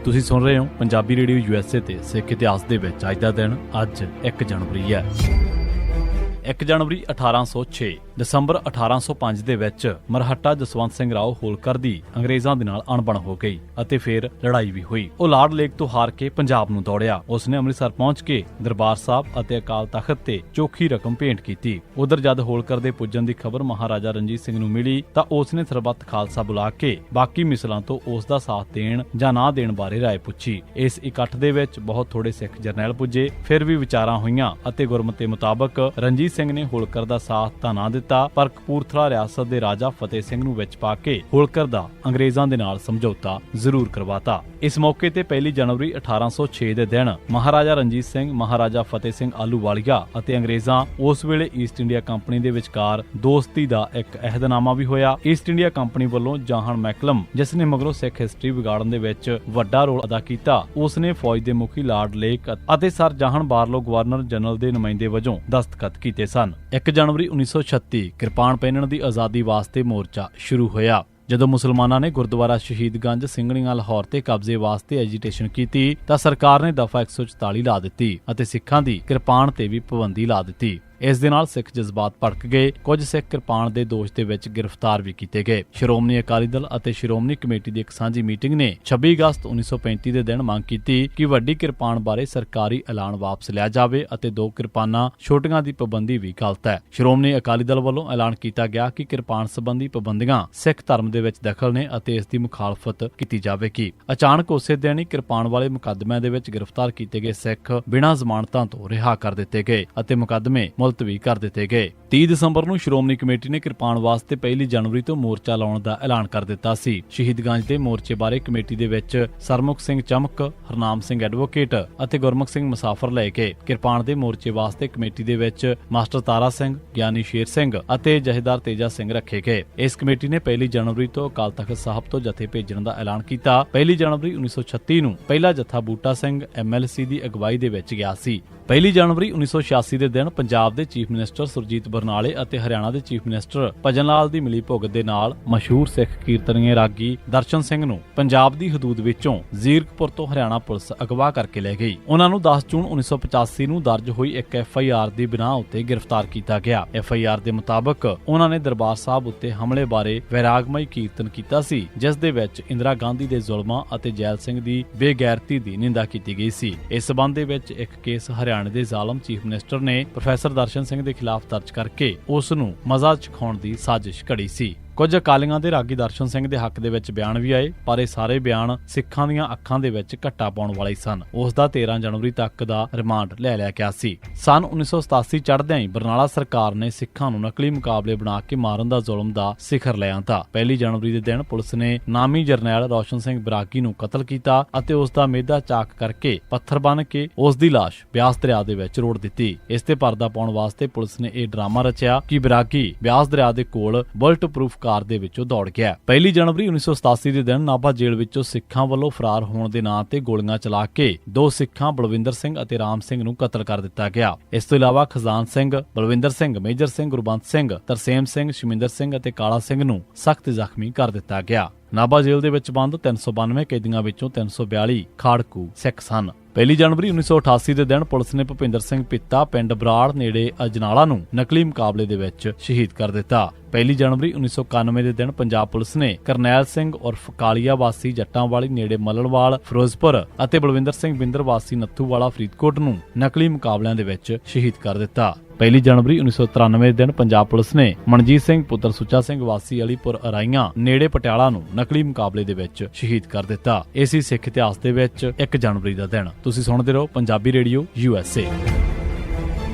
ਤੁਸੀਂ ਸੁਣ ਰਹੇ ਹੋ ਪੰਜਾਬੀ ਰੇਡੀਓ USA ਤੇ ਸਿੱਖ ਇਤਿਹਾਸ ਦੇ ਵਿੱਚ ਅੱਜ ਦਾ ਦਿਨ ਅੱਜ 1 ਜਨਵਰੀ ਹੈ। 1 ਜਨਵਰੀ 1806 ਦਸੰਬਰ 1805 ਦੇ ਵਿੱਚ ਮਰਹੱਟਾ ਜਸਵੰਤ ਸਿੰਘ ਰਾਓ ਹੋਲਕਰ ਦੀ ਅੰਗਰੇਜ਼ਾਂ ਦੇ ਨਾਲ ਅਣਬਣ ਹੋ ਗਈ ਅਤੇ ਫਿਰ ਲੜਾਈ ਵੀ ਹੋਈ। ਉਹ ਲਾਰਡ ਲੇਕ ਤੋਂ ਹਾਰ ਕੇ ਪੰਜਾਬ ਨੂੰ ਦੌੜਿਆ। ਉਸਨੇ ਅੰਮ੍ਰਿਤਸਰ ਪਹੁੰਚ ਕੇ ਦਰਬਾਰ ਸਾਹਿਬ ਅਤੇ ਅਕਾਲ ਤਖਤ ਤੇ ਚੋਖੀ ਰਕਮ ਭੇਂਟ ਕੀਤੀ। ਉਧਰ ਜਦ ਹੋਲਕਰ ਦੇ ਪੁੱਜਣ ਦੀ ਖਬਰ ਮਹਾਰਾਜਾ ਰਣਜੀਤ ਸਿੰਘ ਨੂੰ ਮਿਲੀ ਤਾਂ ਉਸਨੇ ਸਰਬੱਤ ਖਾਲਸਾ ਬੁਲਾ ਕੇ ਬਾਕੀ ਮਿਸਲਾਂ ਤੋਂ ਉਸ ਦਾ ਸਾਥ ਦੇਣ ਜਾਂ ਨਾ ਦੇਣ ਬਾਰੇ ਰਾਏ ਪੁੱਛੀ। ਇਸ ਇਕੱਠ ਦੇ ਵਿੱਚ ਬਹੁਤ ਥੋੜੇ ਸਿੱਖ ਜਰਨੈਲ ਪੁੱਜੇ। ਫਿਰ ਵੀ ਵਿਚਾਰਾਂ ਹੋਈਆਂ ਅਤੇ ਗੁਰਮਤਿ ਮੁਤਾਬਕ ਰਣਜੀਤ ਸਿੰਘ ਨੇ ਹੋਲਕਰ ਦਾ ਸਾਥ ਤਾਂ ਨਾ ਦਿੱਤਾ, ਪਰ ਕਪੂਰਥਲਾ ਰਿਆਸਤ ਦੇ ਰਾਜਾ ਫਤਿਹ ਸਿੰਘ ਨੂੰ ਵਿੱਚ ਪਾ ਕੇ ਹੋਲਕਰ ਦਾ ਅੰਗਰੇਜ਼ਾਂ ਦੇ ਨਾਲ ਸਮਝੌਤਾ ਜ਼ਰੂਰ ਕਰਵਾਤਾ। ਇਸ ਮੌਕੇ ਤੇ 1 ਜਨਵਰੀ 1806 ਦੇ ਦਿਨ ਮਹਾਰਾਜਾ ਰਣਜੀਤ ਸਿੰਘ, ਮਹਾਰਾਜਾ ਫਤਿਹ ਸਿੰਘ ਆਹਲੂਵਾਲੀਆ ਅਤੇ ਅੰਗਰੇਜ਼ਾਂ ਉਸ ਵੇਲੇ ਈਸਟ ਇੰਡੀਆ ਕੰਪਨੀ ਦੇ ਵਿਚਕਾਰ ਦੋਸਤੀ ਦਾ ਇੱਕ ਅਹਿਦਨਾਮਾ ਵੀ ਹੋਇਆ। ਈਸਟ ਇੰਡੀਆ ਕੰਪਨੀ ਵੱਲੋਂ ਜਾਹਨ ਮੈਕਲਮ, ਜਿਸ ਨੇ ਮਗਰੋਂ ਸਿੱਖ ਹਿਸਟਰੀ ਵਿਗਾੜਨ ਦੇ ਵਿੱਚ ਵੱਡਾ ਰੋਲ ਅਦਾ ਕੀਤਾ, ਉਸ ਨੇ ਫੌਜ ਦੇ ਮੁਖੀ ਲਾਰਡ ਲੇਕ ਅਤੇ ਸਰ ਜਾਹਨ ਬਾਰਲੋ ਗਵਰਨਰ ਜਨਰਲ ਦੇ ਨੁਮਾਇੰਦੇ ਵਜੋਂ ਦਸਤਖਤ ਕੀਤੇ ਸਨ। 1 ਜਨਵਰੀ 1936 ਕਿਰਪਾਨ ਪਹਿਨਣ ਦੀ ਆਜ਼ਾਦੀ ਵਾਸਤੇ ਮੋਰਚਾ ਸ਼ੁਰੂ ਹੋਇਆ। ਜਦੋਂ ਮੁਸਲਮਾਨਾਂ ਨੇ ਗੁਰਦੁਆਰਾ ਸ਼ਹੀਦਗੰਜ, ਸਿੰਘਣੀਆਂ, ਲਾਹੌਰ ਤੇ ਕਬਜ਼ੇ ਵਾਸਤੇ ਐਜੀਟੇਸ਼ਨ ਕੀਤੀ ਤਾਂ ਸਰਕਾਰ ਨੇ ਦਫਾ 144 ਲਾ ਦਿੱਤੀ ਅਤੇ ਸਿੱਖਾਂ ਦੀ ਕਿਰਪਾਨ ਤੇ ਵੀ ਪਾਬੰਦੀ ਲਾ ਦਿੱਤੀ। ਇਸ ਦੇ ਨਾਲ ਸਿੱਖ ਜਜ਼ਬਾਤ ਭੜਕ ਗਏ। ਕੁਝ ਸਿੱਖ ਕਿਰਪਾਨ ਦੇ ਦੋਸ਼ ਦੇ ਵਿੱਚ ਗ੍ਰਿਫਤਾਰ ਵੀ ਕੀਤੇ ਗਏ। ਸ਼੍ਰੋਮਣੀ ਅਕਾਲੀ ਦਲ ਅਤੇ ਸ਼੍ਰੋਮਣੀ ਕਮੇਟੀ ਦੀ ਇੱਕ ਸਾਂਝੀ ਮੀਟਿੰਗ ਨੇ 26 ਅਗਸਤ 1935 ਦੇ ਦਿਨ ਮੰਗ ਕੀਤੀ ਕਿ ਵੱਡੀ ਕਿਰਪਾਨ ਬਾਰੇ ਸਰਕਾਰੀ ਐਲਾਨ ਵਾਪਸ ਲਿਆ ਜਾਵੇ ਅਤੇ 2 ਕਿਰਪਾਨਾਂ ਛੋਟੀਆਂ ਦੀ ਪਾਬੰਦੀ ਵੀ ਗਲਤ ਹੈ। ਸ਼੍ਰੋਮਣੀ ਅਕਾਲੀ ਦਲ ਵੱਲੋਂ ਐਲਾਨ ਕੀਤਾ ਗਿਆ ਕਿ ਕਿਰਪਾਨ ਸੰਬੰਧੀ ਪਾਬੰਦੀਆਂ ਸਿੱਖ ਧਰਮ ਦੇ ਵਿੱਚ ਦਖਲ ਨੇ ਅਤੇ ਇਸ ਦੀ ਮੁਖਾਲਫਤ ਕੀਤੀ ਜਾਵੇਗੀ। ਅਚਾਨਕ ਉਸੇ ਦਿਨ ਹੀ ਕਿਰਪਾਨ ਵਾਲੇ ਮੁਕੱਦਮਿਆਂ ਦੇ ਵਿੱਚ ਗ੍ਰਿਫਤਾਰ ਕੀਤੇ ਗਏ ਸਿੱਖ ਬਿਨਾਂ ਜ਼ਮਾਨਤਾਂ ਤੋਂ ਰਿਹਾ ਕਰ ਦਿੱਤੇ ਗਏ ਅਤੇ ਮੁਕੱਦਮੇ ਮੁਲਤਵੀ ਕਰ ਦਿੱਤੇ ਗਏ। 30 ਦਸੰਬਰ ਨੂੰ ਸ਼੍ਰੋਮਣੀ ਕਮੇਟੀ ਨੇ ਕਿਰਪਾਨ ਵਾਸਤੇ 1 ਜਨਵਰੀ ਤੋਂ ਮੋਰਚਾ ਲਾਉਣ ਦਾ ਐਲਾਨ ਕਰ ਦਿੱਤਾ ਸੀ। ਸ਼ਹੀਦਗੰਜ ਦੇ ਮੋਰਚੇ ਬਾਰੇ ਕਮੇਟੀ ਦੇ ਵਿੱਚ ਸਰਮੁਖ ਸਿੰਘ ਚਮਕ, ਹਰਨਾਮ ਸਿੰਘ ਐਡਵੋਕੇਟ ਅਤੇ ਗੁਰਮੁਖ ਸਿੰਘ ਮੁਸਾਫਰ ਲੈ ਕੇ ਕਿਰਪਾਨ ਦੇ ਮੋਰਚੇ ਵਾਸਤੇ ਕਮੇਟੀ ਦੇ ਵਿੱਚ ਮਾਸਟਰ ਤਾਰਾ ਸਿੰਘ, ਗਿਆਨੀ ਸ਼ੇਰ ਸਿੰਘ ਅਤੇ ਜਥੇਦਾਰ ਤੇਜਾ ਸਿੰਘ ਰੱਖੇ ਗਏ। ਇਸ ਕਮੇਟੀ ਨੇ 1 ਜਨਵਰੀ ਤੋਂ ਅਕਾਲ ਤਖਤ ਸਾਹਿਬ ਤੋਂ ਜਥੇ ਭੇਜਣ ਦਾ ਐਲਾਨ ਕੀਤਾ। 1 ਜਨਵਰੀ 1936 ਨੂੰ ਪਹਿਲਾ ਜਥਾ ਬੂਟਾ ਸਿੰਘ MLC ਦੀ ਅਗਵਾਈ ਦੇ ਵਿੱਚ ਗਿਆ ਸੀ। 1 ਜਨਵਰੀ 1986 ਦੇ ਦਿਨ ਪੰਜਾਬ ਦੇ ਚੀਫ ਮਿਨਿਸਟਰ ਸੁਰਜੀਤ ਬਰਨਾਲੇ ਅਤੇ ਹਰਿਆਣਾ ਦੇ ਚੀਫ ਮਿਨਿਸਟਰ ਭਜਨ ਲਾਲ ਦੀ ਮਿਲੀ ਭੁਗਤ ਦੇ ਨਾਲ ਮਸ਼ਹੂਰ ਸਿੱਖ ਕੀਰਤਨੀਏ ਰਾਗੀ ਦਰਸ਼ਨ ਸਿੰਘ ਨੂੰ ਪੰਜਾਬ ਦੀ ਹਦੂਦ ਵਿੱਚੋਂ ਜ਼ੀਰਕਪੁਰ ਤੋਂ ਹਰਿਆਣਾ ਪੁਲਿਸ ਅਗਵਾ ਕਰਕੇ ਲੈ ਗਈ। ਉਹਨਾਂ ਨੂੰ 10 ਜੂਨ 1985 ਨੂੰ ਦਰਜ ਹੋਈ ਇੱਕ FIR ਦੀ ਬਿਨਾਹ ਉੱਤੇ ਗ੍ਰਿਫਤਾਰ ਕੀਤਾ ਗਿਆ। FIR ਦੇ ਮੁਤਾਬਕ ਉਹਨਾਂ ਨੇ ਦਰਬਾਰ ਸਾਹਿਬ ਉੱਤੇ ਹਮਲੇ ਬਾਰੇ ਵੈਰਾਗਮਈ ਕੀਰਤਨ ਕੀਤਾ ਸੀ, ਜਿਸ ਦੇ ਵਿੱਚ ਇੰਦਰਾ ਗਾਂਧੀ ਦੇ ਜ਼ੁਲਮਾਂ ਅਤੇ ਜੈਲ ਸਿੰਘ ਦੀ ਬੇਗੈਰਤੀ ਦੀ ਨਿੰਦਾ ਕੀਤੀ ਗਈ ਸੀ। ਇਸ ਸਬੰਧ ਦੇ ਵਿੱਚ ਇੱਕ ਕੇਸ ਹਰਿਆਣਾ ਦੇ ਜ਼ਾਲਮ ਚੀਫ ਮਿਨਿਸਟਰ ਨੇ ਪ੍ਰੋਫੈਸਰ ਦਰਸ਼ਨ ਸਿੰਘ ਦੇ ਖਿਲਾਫ ਦਰਜ ਕਰਕੇ ਉਸ ਨੂੰ ਮਜ਼ਾ ਚਖਾਉਣ ਦੀ ਸਾਜ਼ਿਸ਼ ਘੜੀ ਸੀ। ਕੁਝ ਅਕਾਲੀਆਂ ਦੇ ਰਾਗੀ ਦਰਸ਼ਨ ਸਿੰਘ ਦੇ ਹੱਕ ਦੇ ਵਿੱਚ ਬਿਆਨ ਵੀ ਆਏ, ਪਰ ਇਹ ਸਾਰੇ ਬਿਆਨ ਸਿੱਖਾਂ ਦੀਆਂ ਅੱਖਾਂ ਦੇ ਵਿੱਚ ਘੱਟਾ ਪਾਉਣ ਵਾਲੇ ਸਨ। ਉਸ ਦਾ 13 ਜਨਵਰੀ ਤੱਕ ਦਾ ਰਿਮਾਂਡ ਲੈ ਲਿਆ ਗਿਆ ਸੀ। ਸਨ 1987 ਚੜ੍ਹਦਿਆਂ ਹੀ ਬਰਨਾਲਾ ਸਰਕਾਰ ਨੇ ਸਿੱਖਾਂ ਨੂੰ ਨਕਲੀ ਮੁਕਾਬਲੇ ਬਣਾ ਕੇ ਮਾਰਨ ਦਾ ਜ਼ੁਲਮ ਦਾ ਸਿਖਰ ਲੈ ਆਂਦਾ। 1 ਜਨਵਰੀ ਦੇ ਦਿਨ ਪੁਲਿਸ ਨੇ ਨਾਮੀ ਜਰਨੈਲ ਰੋਸ਼ਨ ਸਿੰਘ ਬਰਾਗੀ ਨੂੰ ਕਤਲ ਕੀਤਾ ਅਤੇ ਉਸ ਦਾ ਮਿਹਦਾ ਚਾਕ ਕਰਕੇ ਪੱਥਰ ਬੰਨ੍ਹ ਕੇ ਉਸ ਦੀ ਲਾਸ਼ ਬਿਆਸ ਦਰਿਆ ਦੇ ਵਿੱਚ ਰੋੜ ਦਿੱਤੀ। ਇਸ ਤੇ ਪਰਦਾ ਪਾਉਣ ਵਾਸਤੇ ਪੁਲਿਸ ਨੇ ਇਹ ਡਰਾਮਾ ਰਚਿਆ ਕਿ ਬਰਾਗੀ ਬਿਆਸ ਦਰਿਆ ਦੇ ਕੋਲ ਬੁਲਟ ਪ੍ਰੂਫ ਕਾਰ ਦੇ ਵਿੱਚੋਂ ਦੌੜ ਗਿਆ। 1 ਜਨਵਰੀ 1987 ਦੇ ਦਿਨ ਨਾਭਾ ਜੇਲ੍ਹ ਵਿੱਚੋਂ ਸਿੱਖਾਂ ਵੱਲੋਂ ਫਰਾਰ ਹੋਣ ਦੇ ਨਾਂ ਤੇ ਗੋਲੀਆਂ ਚਲਾ ਕੇ 2 ਸਿੱਖਾਂ ਬਲਵਿੰਦਰ ਸਿੰਘ ਅਤੇ ਰਾਮ ਸਿੰਘ ਨੂੰ ਕਤਲ ਕਰ ਦਿੱਤਾ ਗਿਆ। ਇਸ ਤੋਂ ਇਲਾਵਾ ਖਜ਼ਾਨ ਸਿੰਘ, ਬਲਵਿੰਦਰ ਸਿੰਘ, ਮੇਜਰ ਸਿੰਘ, ਗੁਰਬੰਤ ਸਿੰਘ, ਤਰਸੇਮ ਸਿੰਘ, ਸ਼ਮਿੰਦਰ ਸਿੰਘ ਅਤੇ ਕਾਲਾ ਸਿੰਘ ਨੂੰ ਸਖਤ ਜ਼ਖਮੀ ਕਰ ਦਿੱਤਾ ਗਿਆ। ਨਾਭਾ ਜੇਲ੍ਹ ਦੇ ਵਿੱਚ ਬੰਦ 392 ਕੈਦੀਆਂ ਵਿੱਚੋਂ 342 ਖਾੜਕੂ ਸਿੱਖ ਸਨ। 1 ਜਨਵਰੀ 1988 ਦੇ ਦਿਨ ਪੁਲਿਸ ਨੇ ਭੁਪਿੰਦਰ ਸਿੰਘ ਪਿੱਤਾ ਪਿੰਡ ਬਰਾੜ ਨੇੜੇ ਅਜਨਾਲਾ ਨੂੰ ਨਕਲੀ ਮੁਕਾਬਲੇ ਦੇ ਵਿੱਚ ਸ਼ਹੀਦ ਕਰ ਦਿੱਤਾ। 1 ਜਨਵਰੀ 1991 ਦੇ ਦਿਨ ਪੰਜਾਬ ਪੁਲਿਸ ਨੇ ਕਰਨੈਲ ਸਿੰਘ ਉਰਫ ਕਾਲੀਆ ਵਾਸੀ ਜੱਟਾਂਵਾਲੀ ਨੇੜੇ ਮੱਲਣਵਾਲ ਫਿਰੋਜ਼ਪੁਰ ਅਤੇ ਬਲਵਿੰਦਰ ਸਿੰਘ ਬਿੰਦਰ ਵਾਸੀ ਨੱਥੂਵਾਲਾ ਫਰੀਦਕੋਟ ਨੂੰ ਨਕਲੀ ਮੁਕਾਬਲਿਆਂ ਦੇ ਵਿੱਚ ਸ਼ਹੀਦ ਕਰ ਦਿੱਤਾ। 1 ਜਨਵਰੀ 1993 ਦੇ ਦਿਨ ਪੰਜਾਬ ਪੁਲਿਸ ਨੇ ਮਨਜੀਤ ਸਿੰਘ ਪੁੱਤਰ ਸੁੱਚਾ ਸਿੰਘ ਵਾਸੀ ਅਲੀਪੁਰ ਅਰਾਈਆਂ ਨੇੜੇ ਪਟਿਆਲਾ ਨੂੰ ਨਕਲੀ ਮੁਕਾਬਲੇ ਦੇ ਵਿੱਚ ਸ਼ਹੀਦ ਕਰ ਦਿੱਤਾ। ਇਹ ਸੀ ਸਿੱਖ ਇਤਿਹਾਸ ਦੇ ਵਿੱਚ 1 ਜਨਵਰੀ ਦਾ ਦਿਨ। ਤੁਸੀਂ ਸੁਣਦੇ ਰਹੋ ਪੰਜਾਬੀ ਰੇਡੀਓ USA।